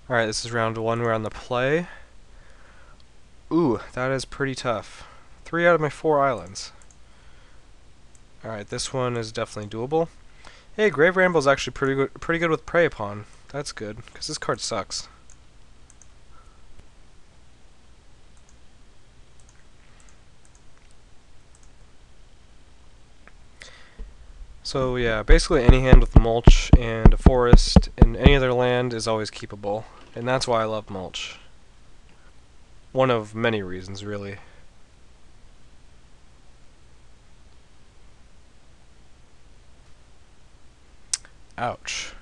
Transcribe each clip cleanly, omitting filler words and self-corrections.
Alright, this is round 1. We're on the play. Ooh, that is pretty tough. 3 out of my 4 islands. Alright, this one is definitely doable. Hey, Grave Ramble's actually pretty good with Prey Upon. That's good, because this card sucks. So yeah, basically any hand with Mulch and a forest and any other land is always keepable. And that's why I love Mulch. One of many reasons, really. Ouch.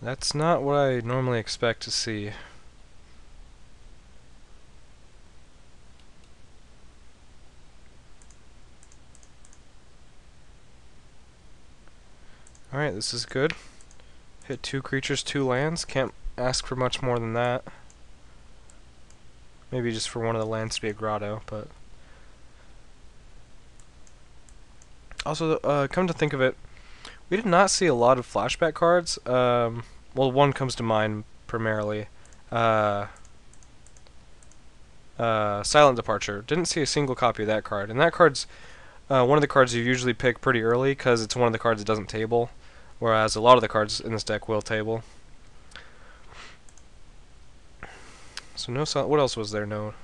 That's not what I normally expect to see. Alright, this is good. Hit 2 creatures, 2 lands. Can't ask for much more than that. Maybe just for one of the lands to be a grotto, but... Also, come to think of it, we did not see a lot of flashback cards. Well, one comes to mind primarily. Silent Departure. Didn't see a single copy of that card. And that card's one of the cards you usually pick pretty early because it's one of the cards that doesn't table. Whereas a lot of the cards in this deck will table. So no, what else was there? No,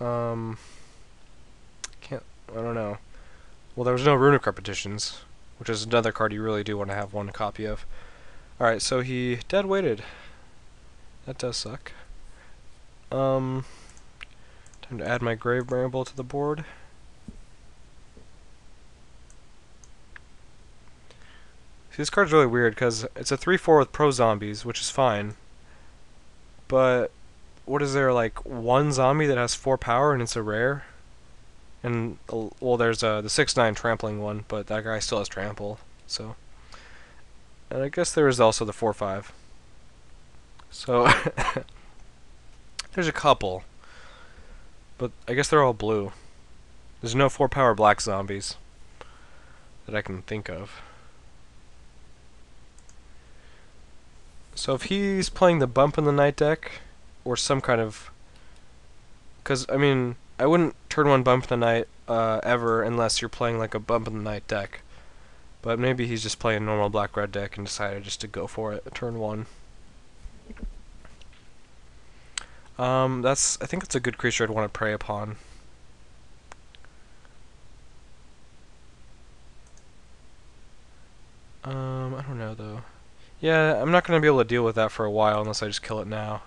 I don't know. Well, there was no Runic Repetitions, which is another card you really do want to have one copy of. Alright, so he dead weighted. That does suck. Time to add my Grave Bramble to the board. See, this card's really weird because it's a 3/4 with pro zombies, which is fine. But what is there, like one zombie that has 4 power and it's a rare? And well, there's the 6/9 trampling one, but that guy still has trample. So, and I guess there is also the 4/5. So there's a couple, but I guess they're all blue. There's no 4 power black zombies that I can think of. So if he's playing the Bump in the Night deck, or some kind of... Because, I mean, I wouldn't turn 1 Bump in the Night ever unless you're playing like a Bump in the Night deck. But maybe he's just playing a normal black-red deck and decided just to go for it turn 1. I think it's a good creature I'd want to prey upon. I don't know though. Yeah, I'm not going to be able to deal with that for a while unless I just kill it now.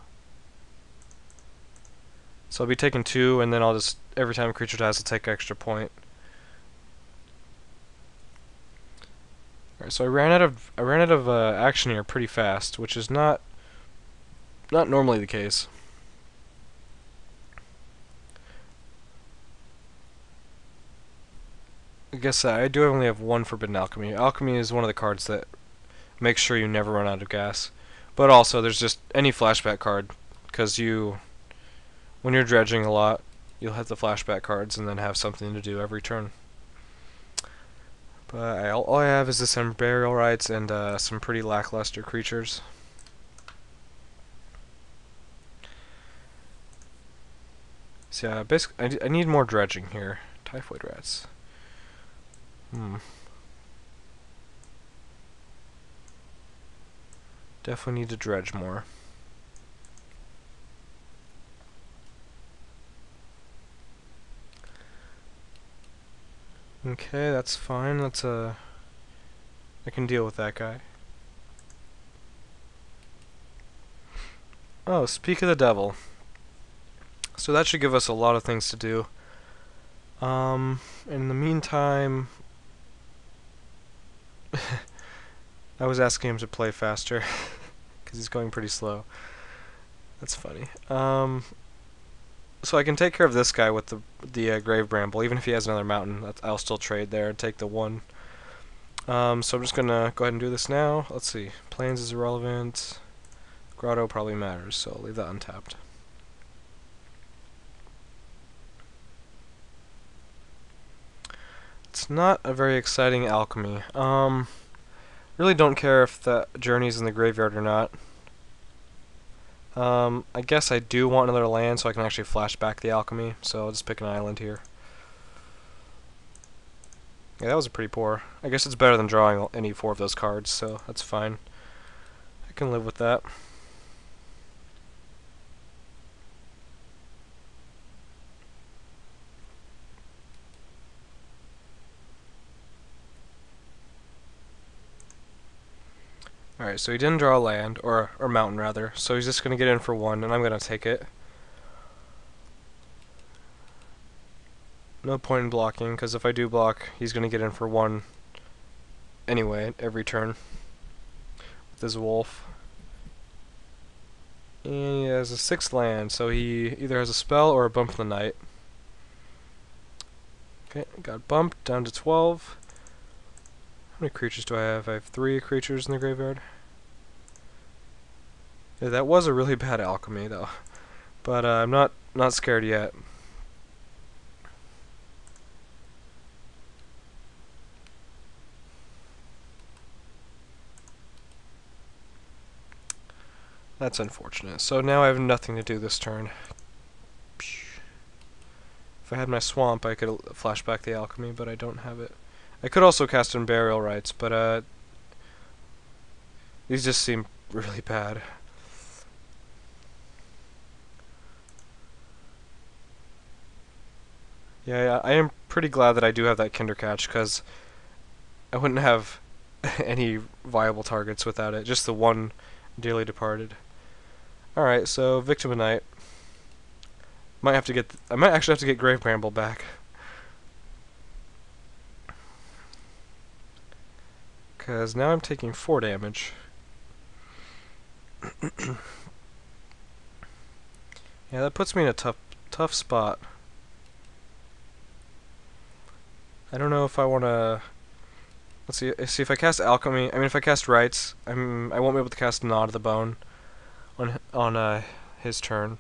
So I'll be taking 2, and then I'll just, every time a creature dies, I'll take an extra point. Alright, so I ran out of action here pretty fast, which is not normally the case. I guess I do only have 1 Forbidden Alchemy. Alchemy is one of the cards that makes sure you never run out of gas. But also, there's just any flashback card, because when you're dredging a lot, you'll hit the flashback cards and then have something to do every turn. But all I have is this Burial Rites and some pretty lackluster creatures. So yeah, basically, I need more dredging here. Typhoid Rats. Definitely need to dredge more. Okay, that's fine. I can deal with that guy. Oh, speak of the devil. So that should give us a lot of things to do. In the meantime, I was asking him to play faster because he's going pretty slow. That's funny. So I can take care of this guy with the Grave Bramble, even if he has another mountain. I'll still trade there and take the 1. So I'm just gonna go ahead and do this now. Let's see. Plains is irrelevant. Grotto probably matters, so I'll leave that untapped. It's not a very exciting alchemy. Really don't care if the journey's in the graveyard or not. I guess I do want another land so I can actually flash back the alchemy, so I'll just pick an island here. Yeah, that was pretty poor. I guess it's better than drawing any 4 of those cards, so that's fine. I can live with that. Alright, so he didn't draw a land, or mountain rather, so he's just going to get in for 1, and I'm going to take it. No point in blocking, because if I do block, he's going to get in for 1 anyway, every turn. With his wolf. And he has a 6th land, so he either has a spell or a bump in the night. Okay, got bumped down to 12. How many creatures do I have? I have 3 creatures in the graveyard. Yeah, that was a really bad alchemy, though. But I'm not scared yet. That's unfortunate. So now I have nothing to do this turn. If I had my swamp, I could flash back the alchemy, but I don't have it. I could also cast in burial rites, but these just seem really bad. Yeah, I am pretty glad that I do have that Kinder Catch, because I wouldn't have any viable targets without it. Just the one dearly departed. Alright, so Victim of Night. I might actually have to get Grave Bramble back. Because now I'm taking 4 damage. Yeah, that puts me in a tough spot. I don't know if I want to... Let's see if I cast Alchemy. I mean, if I cast Rites, I won't be able to cast Gnaw to the Bone on his turn.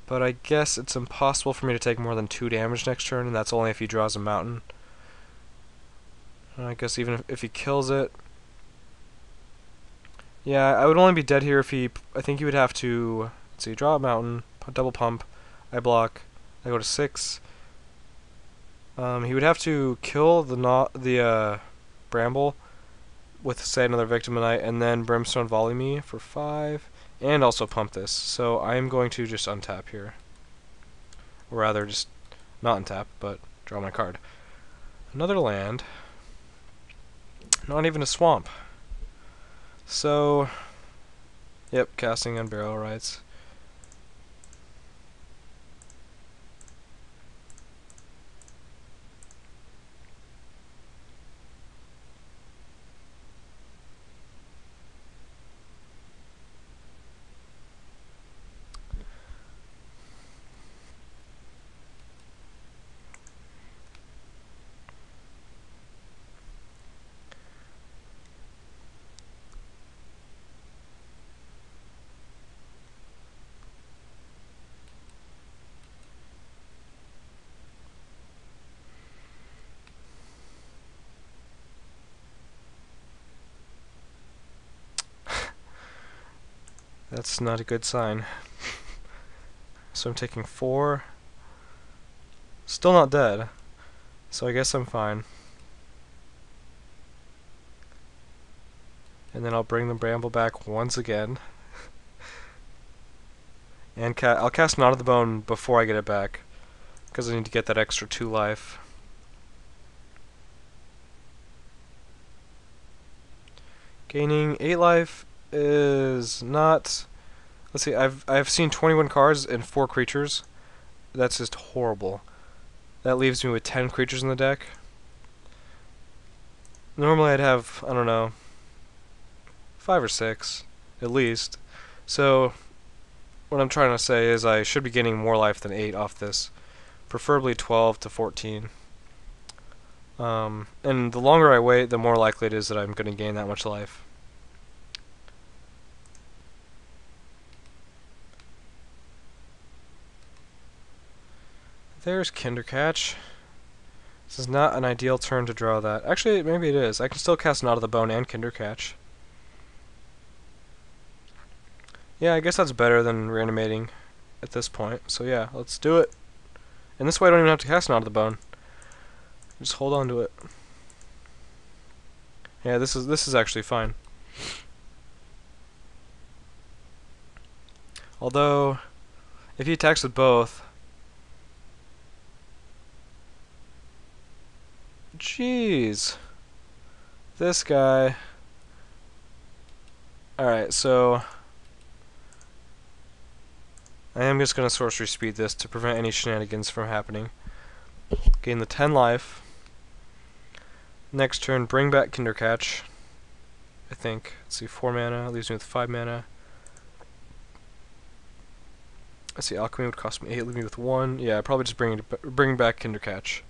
But I guess it's impossible for me to take more than 2 damage next turn, and that's only if he draws a mountain. And I guess even if he kills it... Yeah, I would only be dead here if he... I think he would have to... Let's see, draw a mountain, double pump, I block, I go to 6. He would have to kill the Bramble with, say, another Victim of Night, and then Brimstone Volley me for 5, and also pump this. So I'm going to just untap here. Or rather, just not untap, but draw my card. Another land. Not even a swamp. So, yep, casting on burial rites. That's not a good sign. So I'm taking 4. Still not dead. So I guess I'm fine. And then I'll bring the Bramble back once again. And I'll cast Knot of the Bone before I get it back, because I need to get that extra 2 life. Gaining 8 life is not... Let's see, I've seen 21 cards and 4 creatures. That's just horrible. That leaves me with 10 creatures in the deck. Normally I'd have, I don't know, 5 or 6, at least. So, what I'm trying to say is I should be getting more life than 8 off this. Preferably 12 to 14. And the longer I wait, the more likely it is that I'm going to gain that much life. There's Kindercatch. This is not an ideal turn to draw that. Actually, maybe it is. I can still cast Knot of the Bone and Kindercatch. Yeah, I guess that's better than reanimating at this point. So yeah, let's do it. And this way I don't even have to cast Knot of the Bone. Just hold on to it. Yeah, this is actually fine. Although, if he attacks with both... Jeez. This guy... Alright, so... I am just going to sorcery speed this to prevent any shenanigans from happening. Gain the 10 life. Next turn, bring back Kindercatch. I think. Let's see, 4 mana, leaves me with 5 mana. Let's see, Alchemy would cost me 8, leave me with 1. Yeah, probably just bring back Kindercatch.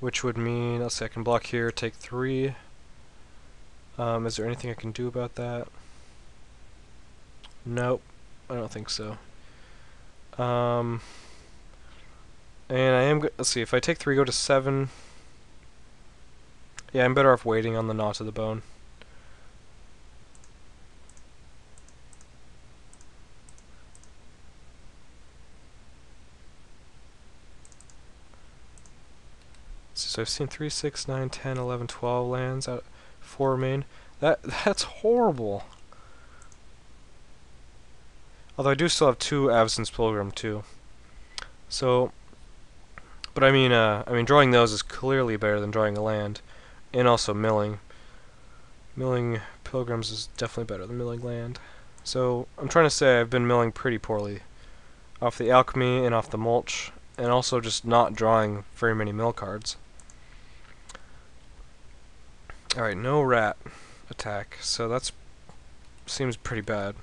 Which would mean, let's see, I can block here, take 3. Is there anything I can do about that? Nope, I don't think so. And I am let's see, if I take 3, go to 7. Yeah, I'm better off waiting on the Knot of the Bone. So I've seen 3, 6, 9, 10, 11, 12 lands out, 4 remain. That's horrible. Although I do still have 2 Avacyn's Pilgrim too. So, but I mean, drawing those is clearly better than drawing a land, and also milling. Milling Pilgrims is definitely better than milling land. So I'm trying to say I've been milling pretty poorly, off the Alchemy and off the Mulch, and also just not drawing very many mill cards. Alright, no rat attack, so that's seems pretty bad.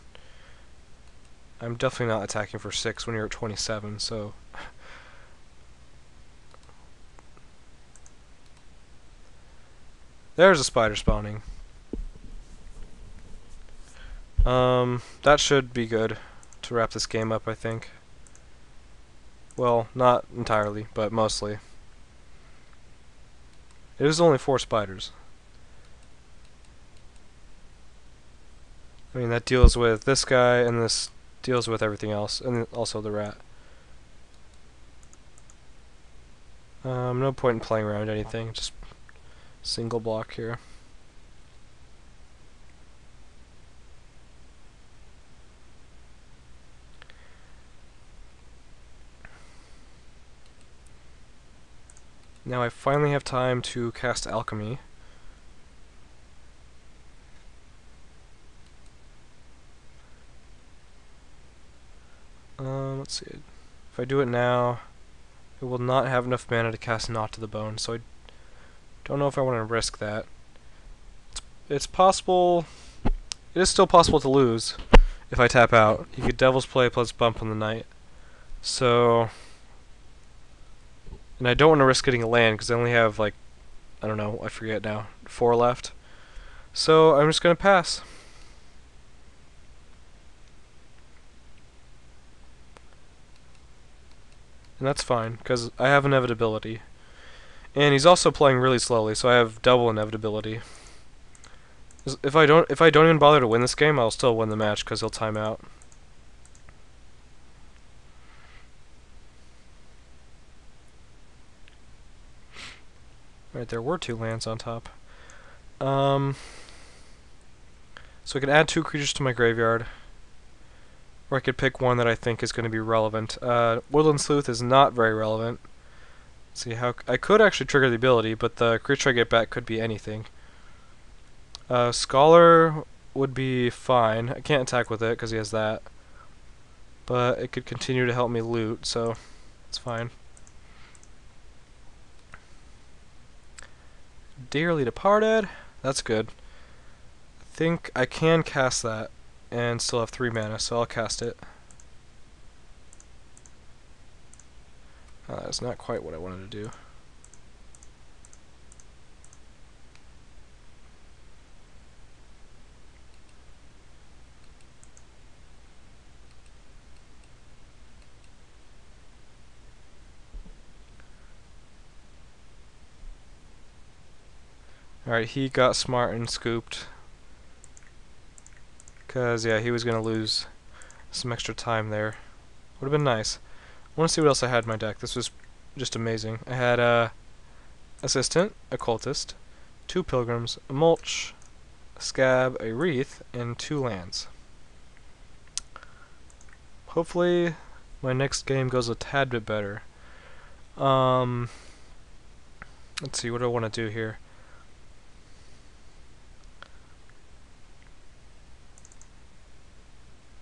I'm definitely not attacking for 6 when you're at 27, so... There's a spider spawning. That should be good to wrap this game up, I think. Well, not entirely, but mostly. It was only 4 spiders. I mean, that deals with this guy, and this deals with everything else, and also the rat. No point in playing around anything, just single block here. Now I finally have time to cast Alchemy. Let's see. If I do it now, it will not have enough mana to cast Knot to the Bone, so I don't know if I want to risk that. It's possible... It is still possible to lose if I tap out. You get Devil's Play plus Bump on the night. So... And I don't want to risk getting a land, because I only have, like, I don't know, I forget now, 4 left. So I'm just going to pass. And that's fine, because I have inevitability. And he's also playing really slowly, so I have double inevitability. If I don't even bother to win this game, I'll still win the match, because he'll time out. Right, there were 2 lands on top. So I can add 2 creatures to my graveyard. Or I could pick one that I think is going to be relevant. Woodland Sleuth is not very relevant. Let's see how I could actually trigger the ability, but the creature I get back could be anything. Scholar would be fine. I can't attack with it because he has that. But it could continue to help me loot, so it's fine. Dearly Departed. That's good. I think I can cast that and still have 3 mana, so I'll cast it. That's not quite what I wanted to do. Alright, he got smart and scooped. Because, yeah, he was going to lose some extra time there. Would have been nice. I want to see what else I had in my deck. This was just amazing. I had a Assistant, a Cultist, 2 Pilgrims, a Mulch, a Scab, a Wreath, and 2 lands. Hopefully my next game goes a tad bit better. Let's see, what do I want to do here?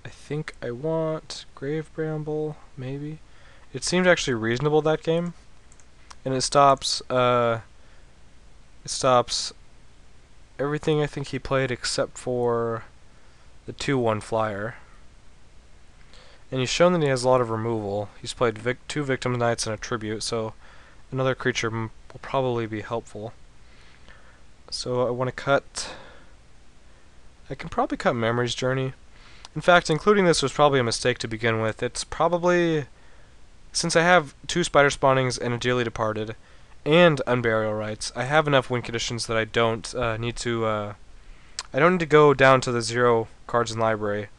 I think I want Grave Bramble, maybe. It seemed actually reasonable, that game. And it stops everything I think he played except for the 2/1 flyer. And he's shown that he has a lot of removal. He's played 2 Victim Knights and a Tribute, so another creature will probably be helpful. So I want to cut... I can probably cut Memory's Journey. In fact, including this was probably a mistake to begin with. It's probably... Since I have 2 Spider Spawnings and a Dearly Departed, and Unburial Rights, I have enough win conditions that I don't need to... I don't need to go down to the 0 cards in library.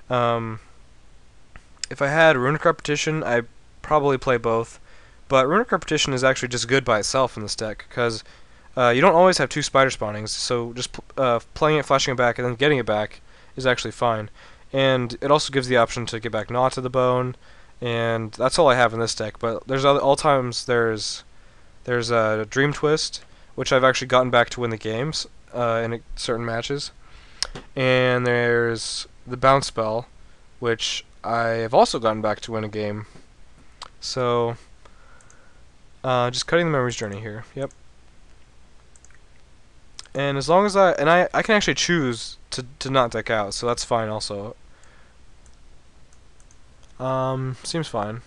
If I had Runic Repetition, I'd probably play both. But Runic Repetition is actually just good by itself in this deck, because you don't always have 2 Spider Spawnings, so just playing it, flashing it back, and then getting it back is actually fine. And it also gives the option to get back Gnaw to the Bone, and that's all I have in this deck. But there's there's a Dream Twist, which I've actually gotten back to win the games in certain matches. And there's the Bounce Spell, which I have also gotten back to win a game. So, just cutting the Memory's Journey here. Yep. And as long as I can actually choose to not deck out, so that's fine also. Seems fine.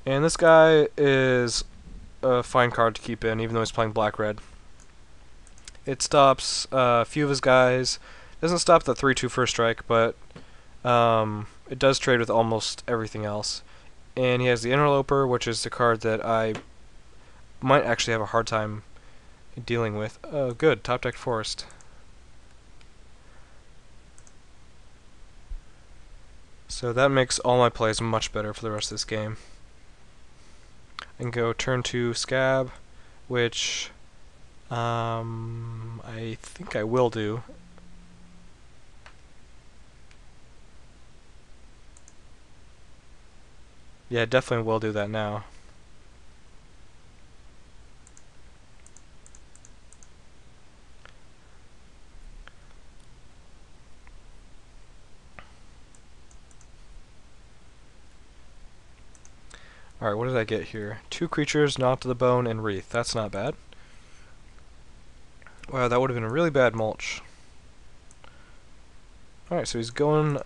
And this guy is a fine card to keep in, even though he's playing black-red. It stops a few of his guys. Doesn't stop the 3/2 first strike, but it does trade with almost everything else. And he has the Interloper, which is the card that I might actually have a hard time dealing with. Oh, good. Top deck Forest. So that makes all my plays much better for the rest of this game. I can go turn 2 Scab, which I think I will do. Yeah, definitely will do that now. Alright, what did I get here? 2 creatures, Not to the Bone, and Wreath. That's not bad. Wow, that would have been a really bad mulch. Alright, so he's going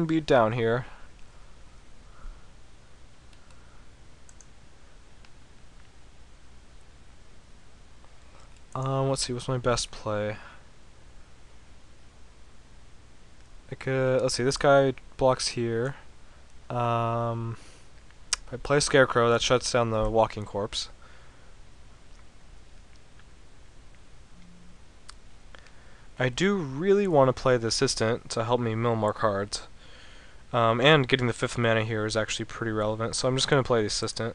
beat down here. Let's see, what's my best play? I could, let's see, this guy blocks here. If I play Scarecrow, that shuts down the Walking Corpse. I do really want to play the Assistant to help me mill more cards. And getting the 5th mana here is actually pretty relevant, so I'm just going to play the Assistant.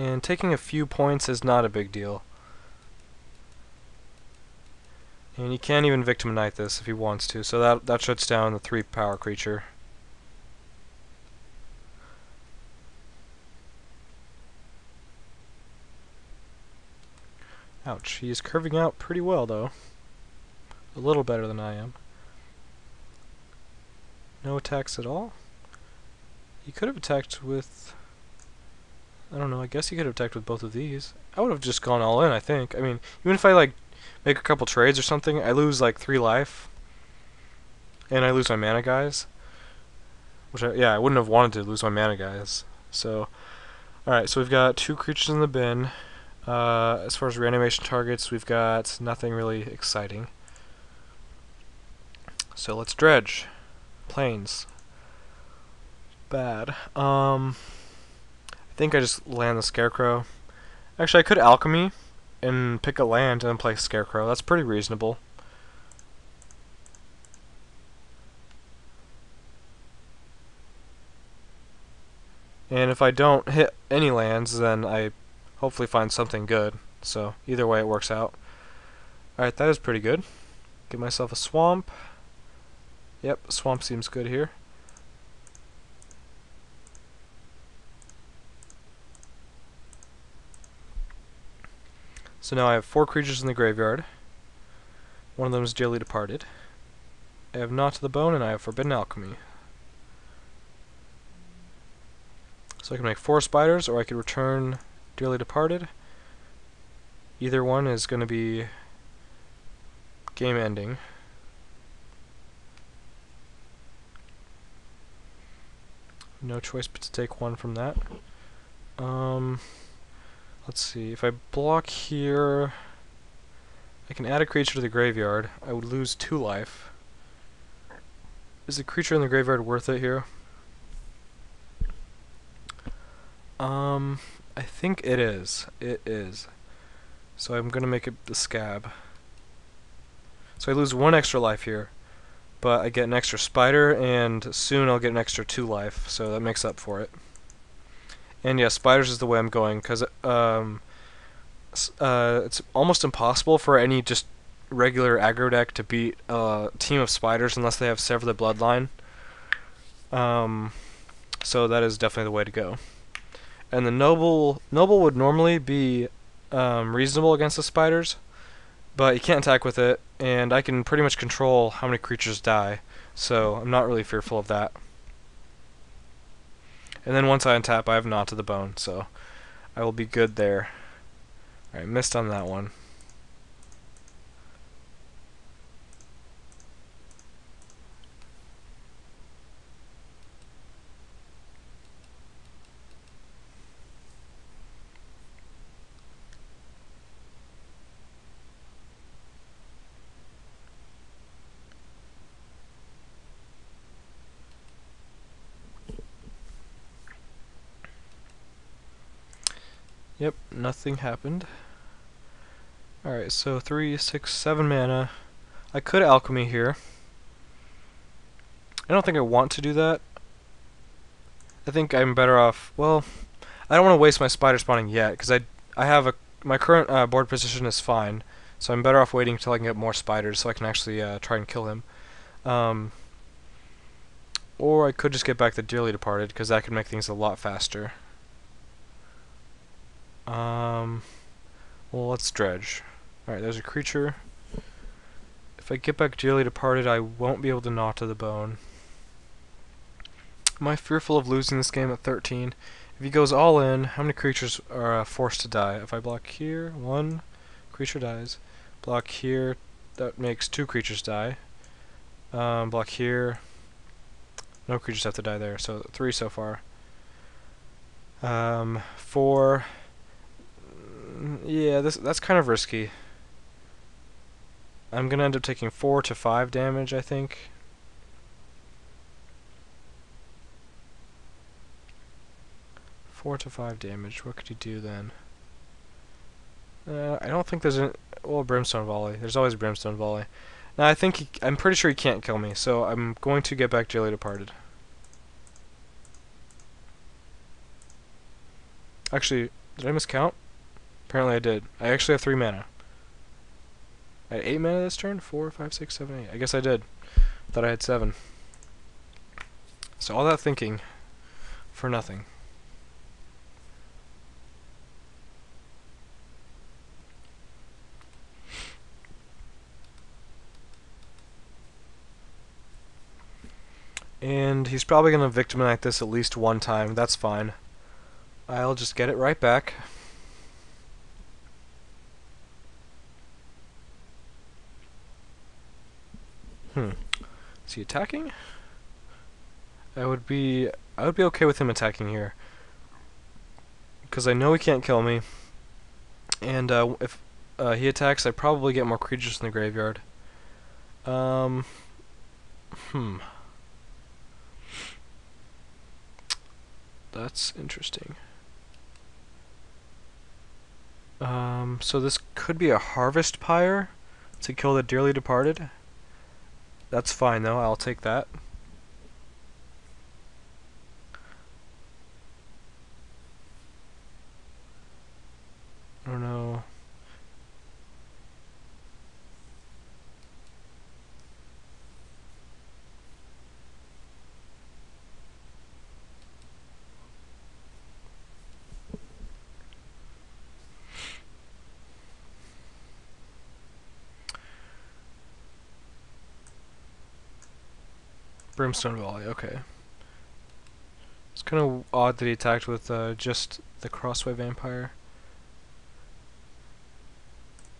And taking a few points is not a big deal. And he can't even Victim Knight this if he wants to, so that shuts down the 3 power creature. Ouch, he's curving out pretty well though. A little better than I am. No attacks at all? He could have attacked with... I don't know, I guess he could have attacked with both of these. I would have just gone all in, I think. I mean, even if I like make a couple trades or something, I lose like 3 life. And I lose my mana guys. Which, yeah, I wouldn't have wanted to lose my mana guys. So, alright, so we've got 2 creatures in the bin. As far as reanimation targets, we've got nothing really exciting. So let's dredge. Plains. bad. I think I just land the Scarecrow. Actually, I could Alchemy and pick a land and then play Scarecrow. That's pretty reasonable. And if I don't hit any lands, then I hopefully find something good. So either way, it works out. Alright, that is pretty good. Give myself a swamp. Yep, swamp seems good here. So now I have 4 creatures in the graveyard. One of them is Dearly Departed. I have Knot to the Bone, and I have Forbidden Alchemy. So I can make 4 spiders, or I could return Dearly Departed. Either one is going to be game ending. No choice but to take one from that. Let's see, if I block here, I can add a creature to the graveyard. I would lose 2 life. Is the creature in the graveyard worth it here? I think it is. It is. So I'm gonna make it the Scab. So I lose 1 extra life here, but I get an extra spider, and soon I'll get an extra 2 life, so that makes up for it. And yeah, spiders is the way I'm going, because it's almost impossible for any just regular aggro deck to beat a team of spiders unless they have Sever the Bloodline. So that is definitely the way to go. And the Noble would normally be reasonable against the spiders, but you can't attack with it, and I can pretty much control how many creatures die, so I'm not really fearful of that. And then once I untap, I have Knot to the Bone, so I will be good there. Alright, missed on that one. Yep, nothing happened. Alright, so 3, 6, 7 mana. I could Alchemy here. I don't think I want to do that. I think I'm better off... Well, I don't want to waste my spider spawning yet, because I have my current board position is fine, so I'm better off waiting until I can get more spiders so I can actually try and kill him. Or I could just get back the Dearly Departed, because that could make things a lot faster. Well, let's Dredge. Alright, there's a creature. If I get back Dearly Departed, I won't be able to Knot to the Bone. Am I fearful of losing this game at 13? If he goes all in, how many creatures are forced to die? If I block here, 1 creature dies. Block here, that makes 2 creatures die. Block here, no creatures have to die there, so 3 so far. 4. Yeah, that's kind of risky. I'm gonna end up taking 4 to 5 damage, I think. Four to 5 damage. What could he do then? I don't think there's well, Brimstone Volley. There's always Brimstone Volley. Now I think I'm pretty sure he can't kill me, so I'm going to get back Dearly Departed. Actually, did I miscount? Apparently I did. I actually have 3 mana. I had 8 mana this turn? 4, 5, 6, 7, 8. I guess I did. Thought I had 7. So all that thinking for nothing. And he's probably going to victimize this at least 1 time. That's fine. I'll just get it right back. Is he attacking? I would be okay with him attacking here, because I know he can't kill me. And if he attacks, I probably get more creatures in the graveyard. That's interesting. So this could be a Harvest Pyre to kill the Dearly Departed. That's fine though, I'll take that. I don't know. Brimstone Volley, okay. It's kind of odd that he attacked with just the Crossway Vampire.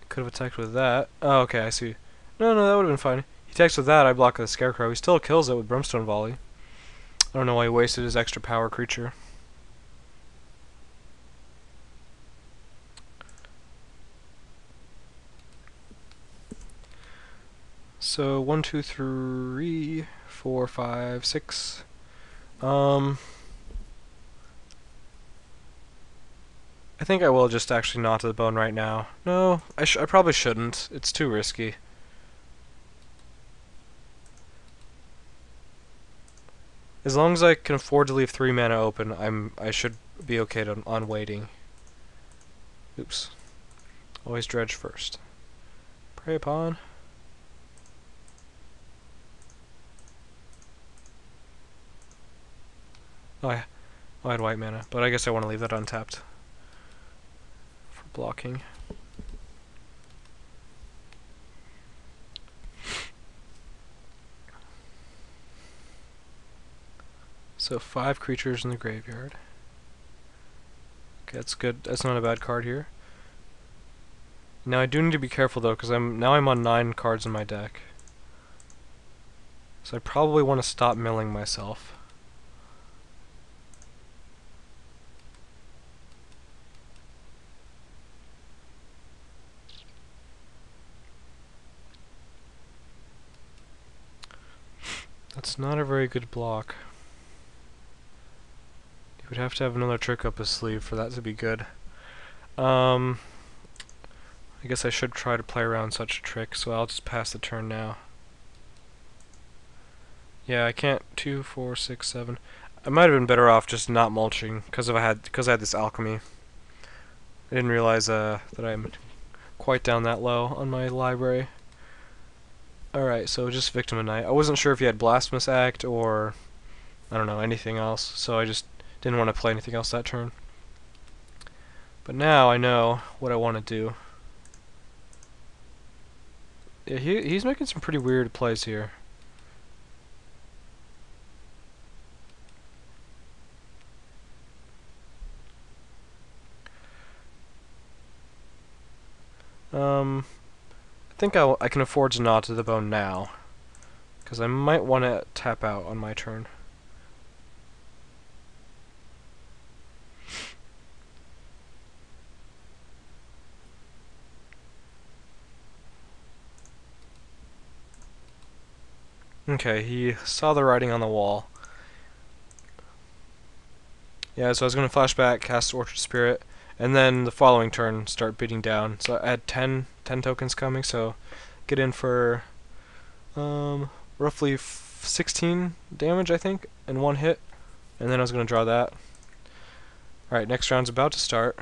Could have attacked with that. Oh, okay, I see. No, that would have been fine. He attacks with that, I block the Scarecrow. He still kills it with Brimstone Volley. I don't know why he wasted his extra power creature. So 1, 2, 3, 4, 5, 6. I think I will just actually gnaw to the bone right now. No, I probably shouldn't. It's too risky. As long as I can afford to leave 3 mana open, I should be okay on waiting. Oops. Always dredge first. Prey upon. Oh, I had white mana, but I guess I want to leave that untapped for blocking. So 5 creatures in the graveyard. Okay, that's good. That's not a bad card here. Now I do need to be careful though, because I'm on 9 cards in my deck. So I probably want to stop milling myself. That's not a very good block. You would have to have another trick up his sleeve for that to be good. I guess I should try to play around such a trick, so I'll just pass the turn now. Yeah, I can't. 2, 4, 6, 7. I might have been better off just not mulching because I had this alchemy. I didn't realize that I'm quite down that low on my library. Alright, so just Victim of Night. I wasn't sure if he had Blasphemous Act or, I don't know, anything else, so I just didn't want to play anything else that turn. But now I know what I want to do. Yeah, he's making some pretty weird plays here. I think I can afford to nod to the bone now, because I might want to tap out on my turn. Okay, he saw the writing on the wall. Yeah, so I was going to flashback, cast Orchard Spirit, and then the following turn start beating down. So I had 10 tokens coming, so get in for roughly 16 damage, I think, in one hit. And then I was going to draw that. Alright, next round's about to start.